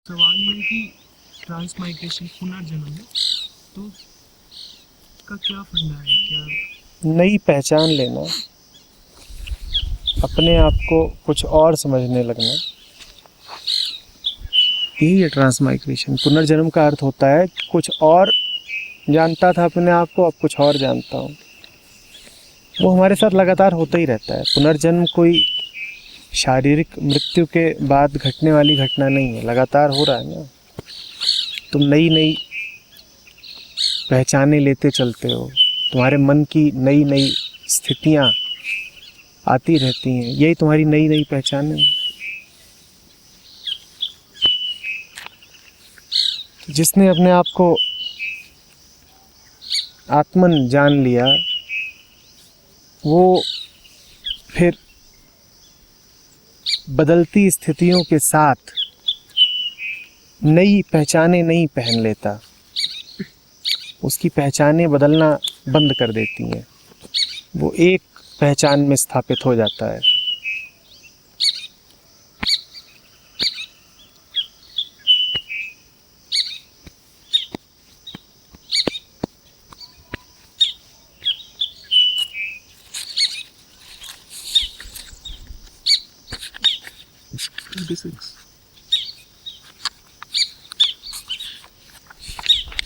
सवाल ये है कि ट्रांसमाइग्रेशन पुनर्जन्म है तो इसका क्या फंडा है, क्या नई पहचान लेना, अपने आप को कुछ और समझने लगना, यही है ट्रांसमाइग्रेशन। पुनर्जन्म का अर्थ होता है कुछ और जानता था अपने आप को, अब कुछ और जानता हूँ। वो हमारे साथ लगातार होता ही रहता है। पुनर्जन्म कोई शारीरिक मृत्यु के बाद घटने वाली घटना नहीं है, लगातार हो रहा है ना। तुम नई नई पहचाने लेते चलते हो, तुम्हारे मन की नई नई स्थितियाँ आती रहती हैं, यही तुम्हारी नई नई पहचाने हैं। जिसने अपने आप को आत्मन जान लिया, वो फिर बदलती स्थितियों के साथ नई पहचाने नहीं पहन लेता, उसकी पहचानें बदलना बंद कर देती हैं, वो एक पहचान में स्थापित हो जाता है।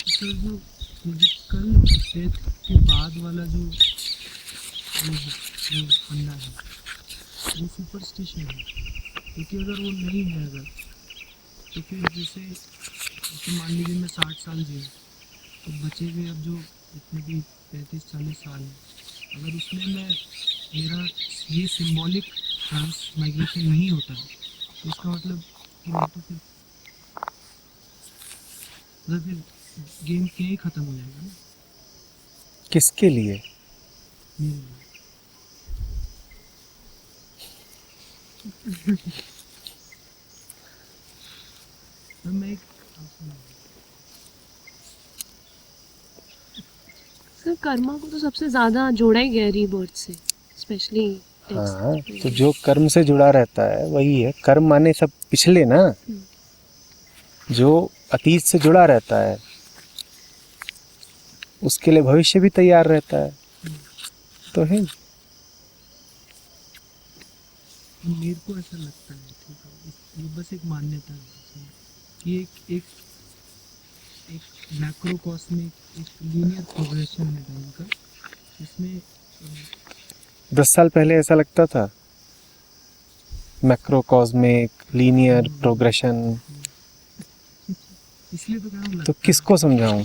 सर जो फिजिकल डेथ के बाद वाला जो फंडा है वो सुपरस्टिशन है, क्योंकि अगर वो नहीं है अगर तो फिर जैसे मान लीजिए मैं 60 साल जी तो बचे हुए अब जो जितने भी 35-40 साल हैं, अगर उसमें मेरा ये सिंबॉलिक ट्रांसमाइग्रेशन नहीं होता है तो इसका मतलब कि मैं तो फिर गेम क्या ही ख़त्म हो जाएगा ना किसके लिए? मेरे लिए। तो मैं एक सर कर्मा को तो सबसे ज़्यादा जोड़ा ही गया रीबर्थ से, स्पेशली हाँ, तो जो कर्म से जुड़ा रहता है वही है। कर्म माने सब पिछले ना, जो अतीत से जुड़ा रहता है उसके लिए भविष्य भी तैयार रहता है, तो है। मेरे को ऐसा लगता है, ठीक है, ये बस एक मान्यता है कि एक मैक्रोकॉस्मिक एक लीनियर प्रोग्रेशन है टाइम का, इसमें 10 साल पहले ऐसा लगता था, मैक्रोकॉस्मिक लीनियर प्रोग्रेशन। इसलिए तो क्या तो किसको समझाऊं,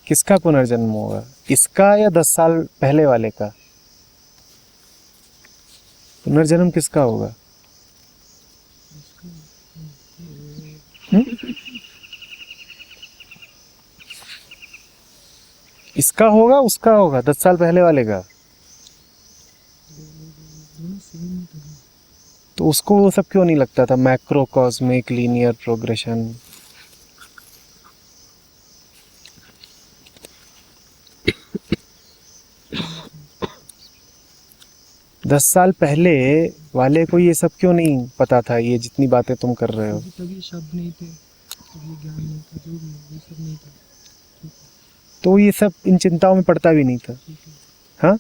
किसका पुनर्जन्म होगा, इसका या 10 साल पहले वाले का? पुनर्जन्म किसका होगा? इसका होगा उसका होगा, 10 साल पहले वाले का? तो उसको वो सब क्यों नहीं लगता था, मैक्रोकॉस्मिक लीनियर प्रोग्रेशन? दस साल पहले वाले को ये सब क्यों नहीं पता था, ये जितनी बातें तुम कर रहे हो? तभी शब्द नहीं थे, तभी ज्ञान नहीं था, जो भी ये सब नहीं था, तो ये सब इन चिंताओं में पड़ता भी नहीं था। हाँ,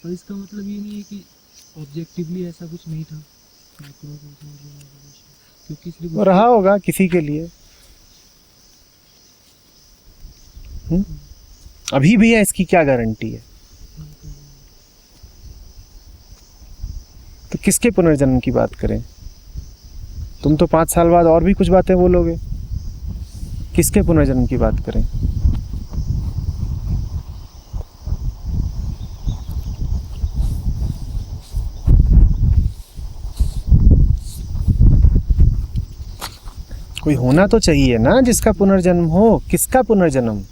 और इसका मतलब ये नहीं है कि ऑब्जेक्टिवली ऐसा कुछ नहीं था, क्योंकि सिर्फ रहा होगा किसी के लिए। अभी भी है, इसकी क्या गारंटी है? तो किसके पुनर्जन्म की बात करें? तुम तो 5 साल बाद और भी कुछ बातें बोलोगे, किसके पुनर्जन्म की बात करें? कोई होना तो चाहिए ना जिसका पुनर्जन्म हो। किसका पुनर्जन्म?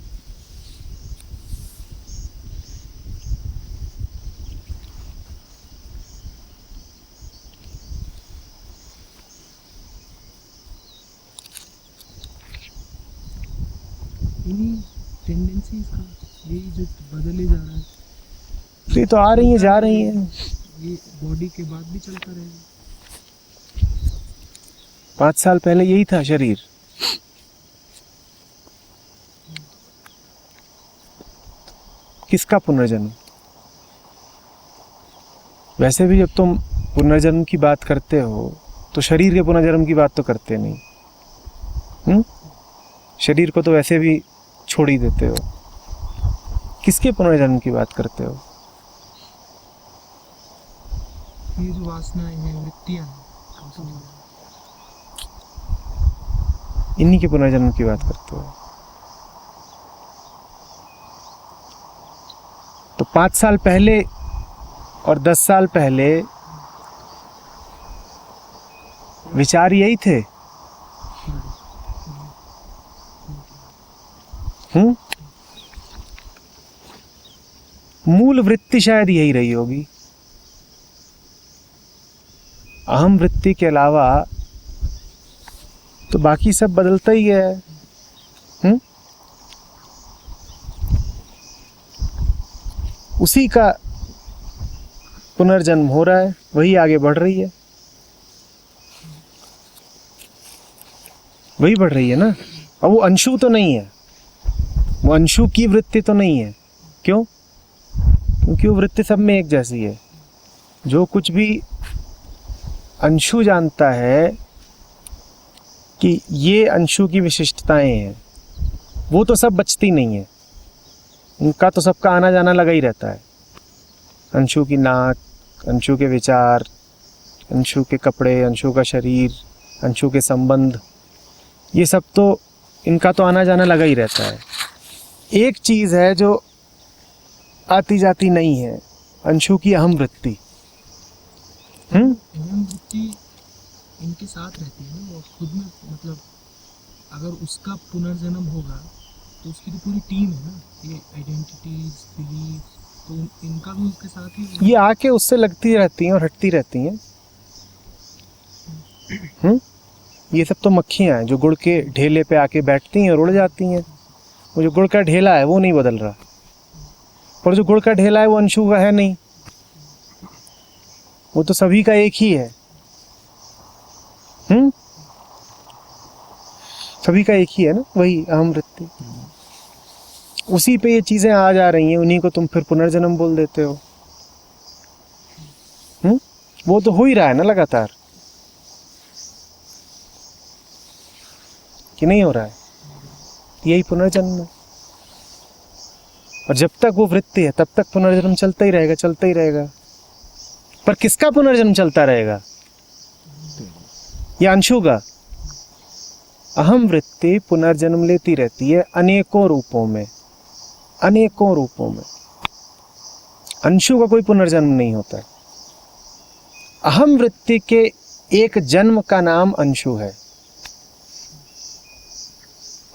इन्हीं टेंडेंसीज का, यही जो बदले जा रहा है तो ये तो आ रही हैं जा रही हैं। ये बॉडी के बाद भी चलता रहेगा। 5 साल पहले यही था शरीर। किसका पुनर्जन्म? वैसे भी जब तुम पुनर्जन्म की बात करते हो तो शरीर के पुनर्जन्म की बात तो करते नहीं। शरीर को तो वैसे भी छोड़ ही देते हो। किसके पुनर्जन्म की बात करते हो? ये जो वासनाएं हैं, वृत्तियां हैं, इन्हीं के पुनर्जन्म की बात करते हो। तो 5 साल पहले और 10 साल पहले विचार यही थे। मूल वृत्ति शायद यही रही होगी। अहम वृत्ति के अलावा तो बाकी सब बदलता ही है। उसी का पुनर्जन्म हो रहा है, वही आगे बढ़ रही है, वही बढ़ रही है ना। और वो अंशु तो नहीं है, वो अंशु की वृत्ति तो नहीं है। क्यों? क्योंकि वो वृत्ति सब में एक जैसी है। जो कुछ भी अंशु जानता है कि ये अंशु की विशिष्टताएं हैं, वो तो सब बचती नहीं है। उनका तो सबका आना जाना लगा ही रहता है। अंशु की नाक, अंशु के विचार, अंशु के कपड़े, अंशु का शरीर, अंशु के संबंध, ये सब तो इनका तो आना जाना लगा ही रहता है। एक चीज़ है जो आती जाती नहीं है, अंशु की अहम वृत्ति। अहम वृत्ति इनके साथ रहती है ना, और खुद में मतलब अगर उसका पुनर्जन्म होगा तो उसकी तो पूरी टीम है ना, ये आइडेंटिटीज, बिलीफ, तो इनका भी उसके साथ ही ये आके उससे लगती रहती हैं और हटती रहती हैं। ये सब तो मक्खियाँ हैं जो गुड़ के ढेले पे आके बैठती हैं और उड़ जाती हैं। वो जो गुड़ का ढेला है वो नहीं बदल रहा, पर जो गुड़ का ढेला है वो अंशु का है नहीं, वो तो सभी का एक ही है। सभी का एक ही है ना, वही अहम वृत्ति। उसी पे ये चीजें आ जा रही हैं, उन्हीं को तुम फिर पुनर्जन्म बोल देते हो। वो तो हो ही रहा है ना लगातार, कि नहीं हो रहा है? यही पुनर्जन्म है। और जब तक वो वृत्ति है तब तक पुनर्जन्म चलता ही रहेगा, चलता ही रहेगा। पर किसका पुनर्जन्म चलता रहेगा? या अंशु का? अहम वृत्ति पुनर्जन्म लेती रहती है अनेकों रूपों में, अनेकों रूपों में। अंशु का कोई पुनर्जन्म नहीं होता है। अहम वृत्ति के एक जन्म का नाम अंशु है।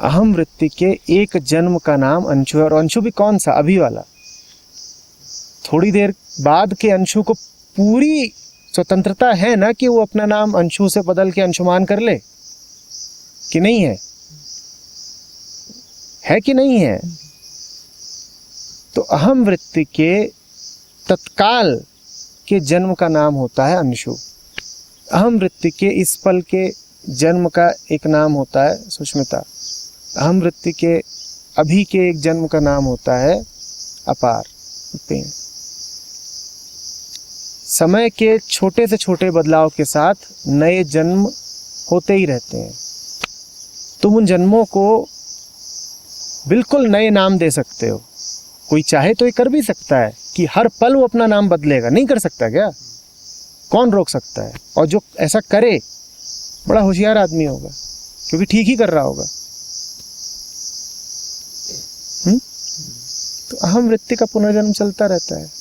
अहम वृत्ति के एक जन्म का नाम अंशु है। और अंशु भी कौन सा? अभी वाला। थोड़ी देर बाद के अंशु को पूरी स्वतंत्रता है ना कि वो अपना नाम अंशु से बदल के अंशुमान कर ले, कि नहीं है? है कि नहीं है? तो अहम वृत्ति के तत्काल के जन्म का नाम होता है अंशु। अहम वृत्ति के इस पल के जन्म का एक नाम होता है सुष्मिता। अहम वृत्ति के अभी के एक जन्म का नाम होता है अपार, पेन। समय के छोटे से छोटे बदलाव के साथ नए जन्म होते ही रहते हैं। तुम उन जन्मों को बिल्कुल नए नाम दे सकते हो। कोई चाहे तो ये कर भी सकता है कि हर पल वो अपना नाम बदलेगा। नहीं कर सकता क्या? कौन रोक सकता है? और जो ऐसा करे बड़ा होशियार आदमी होगा, क्योंकि ठीक ही कर रहा होगा। तो अहम वृत्ति का पुनर्जन्म चलता रहता है।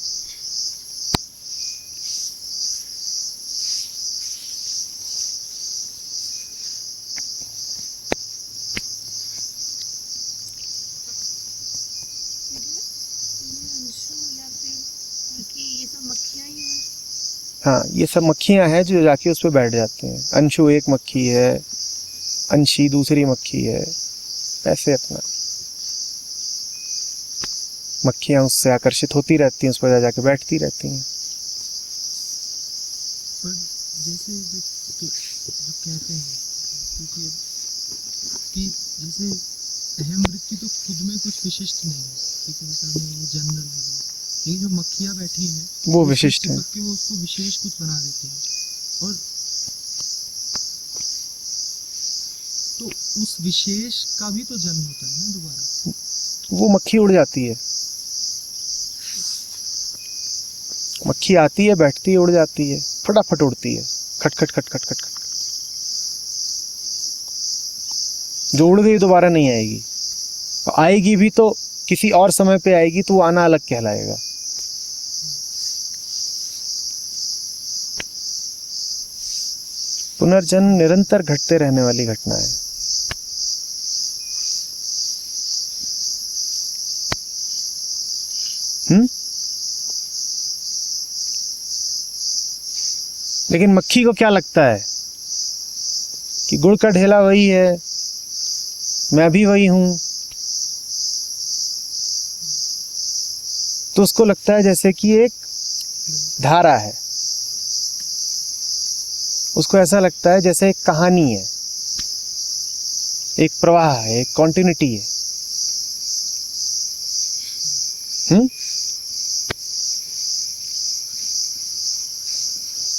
हाँ, ये सब मक्खियाँ हैं जो जाके उस पर बैठ जाते हैं। अंशु एक मक्खी है, अंशी दूसरी मक्खी है, ऐसे अपना। मक्खियाँ उससे आकर्षित होती रहती हैं, उस पर जा जाके बैठती रहती हैं। पर जैसे जो कहते हैं क्योंकि कि जैसे अहम वृत्ति तो खुद में कुछ विशिष्ट नहीं है, ठीक है, जैसे हमें वो जनरल है, लेकिन जो मक्खियाँ बैठी हैं वो विशिष्ट है। चिपक के वो उसको विशेष कुछ बना देती हैं, और तो उस विशेष का भी तो जन्म होता है ना दोबारा। वो मक्खी उड़ जाती है, मक्खी आती है, बैठती है, उड़ जाती है, फटाफट उड़ती है, खट खट खट खट खट खट। जो उड़ गई दोबारा नहीं आएगी, आएगी भी तो किसी और समय पे आएगी, तो वो आना अलग कहलाएगा। पुनर्जन्म निरंतर घटते रहने वाली घटना है। लेकिन मक्खी को क्या लगता है कि गुड़ का ढेला वही है, मैं भी वही हूं, तो उसको लगता है जैसे कि एक धारा है, उसको ऐसा लगता है जैसे एक कहानी है, एक प्रवाह है, एक कॉन्टिन्यूटी है।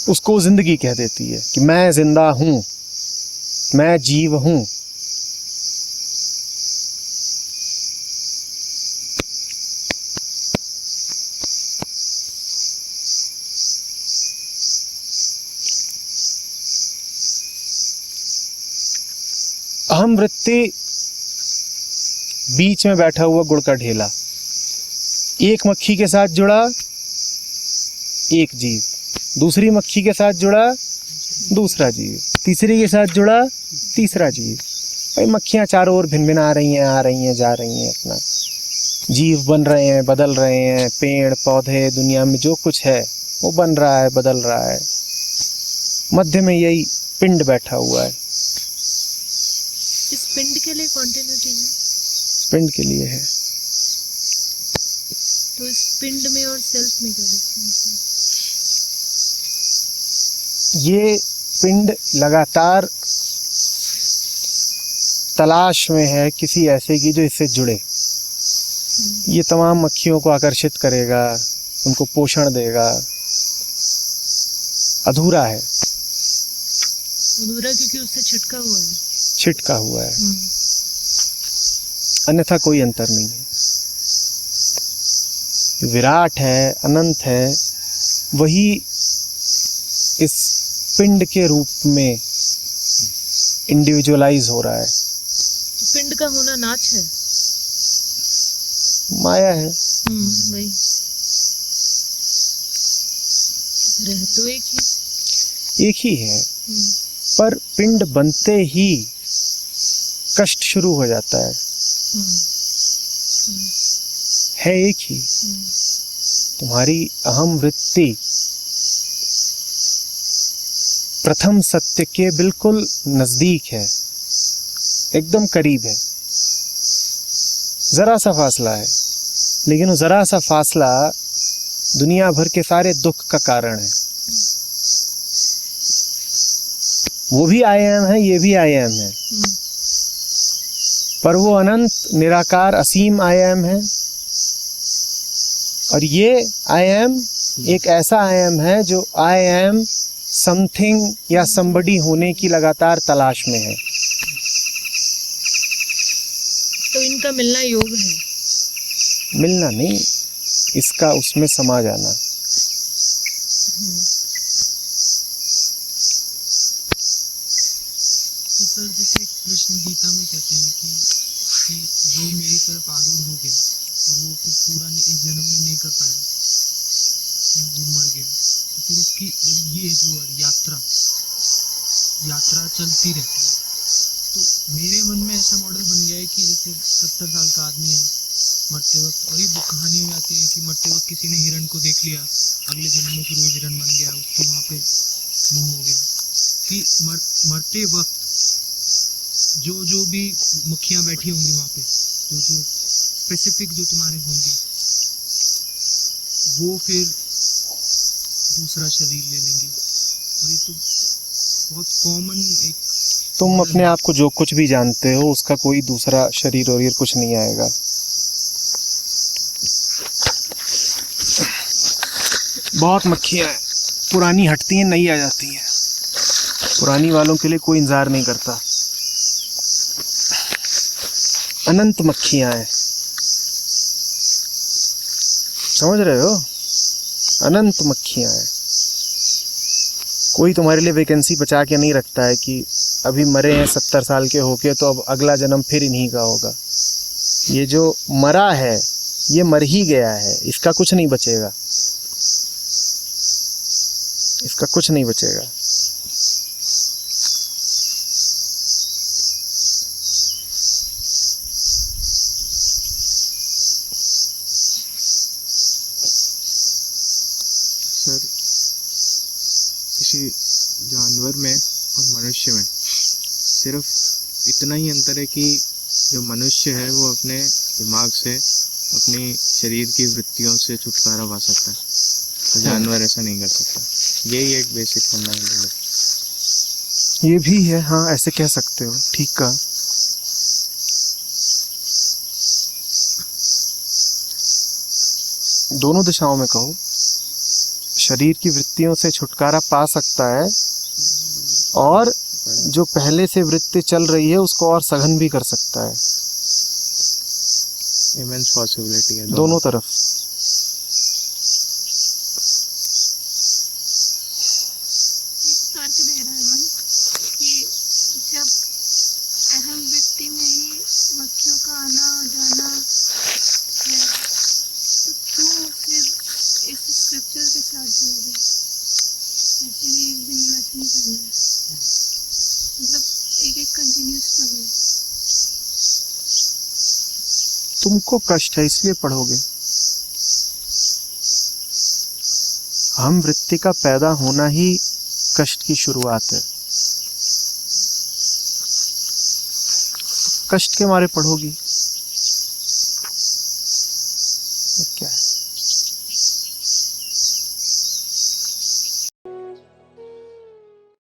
उसको जिंदगी कह देती है कि मैं जिंदा हूं, मैं जीव हूं। अहम वृत्ति बीच में बैठा हुआ गुड़ का ढेला, एक मक्खी के साथ जुड़ा एक जीव, दूसरी मक्खी के साथ जुड़ा दूसरा जीव, तीसरी के साथ जुड़ा तीसरा जीव। भाई मक्खियाँ चारों ओर भिन्न भिन्न आ रही हैं, जा रही हैं, अपना जीव बन रहे हैं, बदल रहे हैं, पेड़ पौधे दुनिया में जो कुछ है वो बन रहा है, बदल रहा है। मध्य में यही पिंड बैठा हुआ है। इस पिंड के लिए कॉन्टिन्यूटी है, पिंड के लिए है। तो इस पिंड में और सेल्फ में क्या डिफरेंस है? ये पिंड लगातार तलाश में है किसी ऐसे की जो इससे जुड़े। ये तमाम मक्खियों को आकर्षित करेगा, उनको पोषण देगा। अधूरा है, अधूरा क्योंकि उससे छिटका हुआ है, छिटका हुआ है, अन्यथा कोई अंतर नहीं है। विराट है, अनंत है, वही इस पिंड के रूप में इंडिविजुअलाइज हो रहा है। तो पिंड का होना नाच है, माया है। वही रह तो एक ही है, पर पिंड बनते ही कष्ट शुरू हो जाता है एक ही। तुम्हारी अहम वृत्ति प्रथम सत्य के बिल्कुल नजदीक है, एकदम करीब है। जरा सा फासला है, लेकिन वो जरा सा फासला दुनिया भर के सारे दुख का कारण है। वो भी आई एम है, ये भी आई एम है, पर वो अनंत निराकार असीम आई एम है, और ये आई एम एक ऐसा आई एम है जो आई एम समथिंग या समबडी होने की लगातार तलाश में है। तो इनका मिलना योग है। मिलना नहीं, इसका उसमें समा जाना। तो सर जैसे कृष्ण गीता में कहते हैं कि जो मेरी तरफ आरूढ़ हो गया और वो फिर पूरा इस जन्म में नहीं कर पाया, वो मर गया, तो फिर उसकी जब ये जो यात्रा चलती रहती है, तो मेरे मन में ऐसा मॉडल बन गया है कि जैसे 70 साल का आदमी है मरते वक्त, और ये कहानी हो जाती है कि मरते वक्त किसी ने हिरण को देख लिया, अगले जन्म में फिर वो हिरण बन गया, उसको वहाँ पे मोह हो गया, कि मरते वक्त जो भी मक्खियाँ बैठी होंगी वहाँ पे, जो स्पेसिफिक जो तुम्हारे होंगी, वो फिर दूसरा शरीर ले लेंगे। और ये तो बहुत कॉमन एक तुम अपने आप को जो कुछ भी जानते हो उसका कोई दूसरा शरीर और ये कुछ नहीं आएगा। बहुत मक्खियाँ हैं, पुरानी हटती हैं, नई आ जाती हैं। पुरानी वालों के लिए कोई इंतजार नहीं करता। अनंत मक्खियाँ हैं, समझ रहे हो? अनंत मक्खियाँ हैं। कोई तुम्हारे लिए वैकेंसी बचा के नहीं रखता है कि अभी मरे हैं 70 साल के होके तो अब अगला जन्म फिर इन्हीं का होगा। ये जो मरा है ये मर ही गया है, इसका कुछ नहीं बचेगा, इसका कुछ नहीं बचेगा। सर, किसी जानवर में और मनुष्य में सिर्फ इतना ही अंतर है कि जो मनुष्य है वो अपने दिमाग से, अपनी शरीर की वृत्तियों से छुटकारा पा सकता है, तो जानवर ऐसा नहीं कर सकता। यही एक बेसिक फंडामेंटल है। ये भी है, हाँ ऐसे कह सकते हो, ठीक कहा। दोनों दिशाओं में कहो। शरीर की वृत्तियों से छुटकारा पा सकता है और जो पहले से वृत्ति चल रही है उसको और सघन भी कर सकता है। इमेंस पॉसिबिलिटी है दोनों तरफ। एक तर्क दे रहा है मन कि जब अहम व्यक्ति में ही मक्खियों का आना जाना है तो क्यों फिर इस स्क्रिप्चर के साथ जुड़ गए? ऐसे भी एक दिन वैसे नहीं करना है, मतलब एक एक कंटिन्यूस पढ़ना है। तुमको कष्ट है इसलिए पढ़ोगे। हम वृत्ति का पैदा होना ही कष्ट की शुरुआत है। कष्ट के मारे पढ़ोगी, क्या है?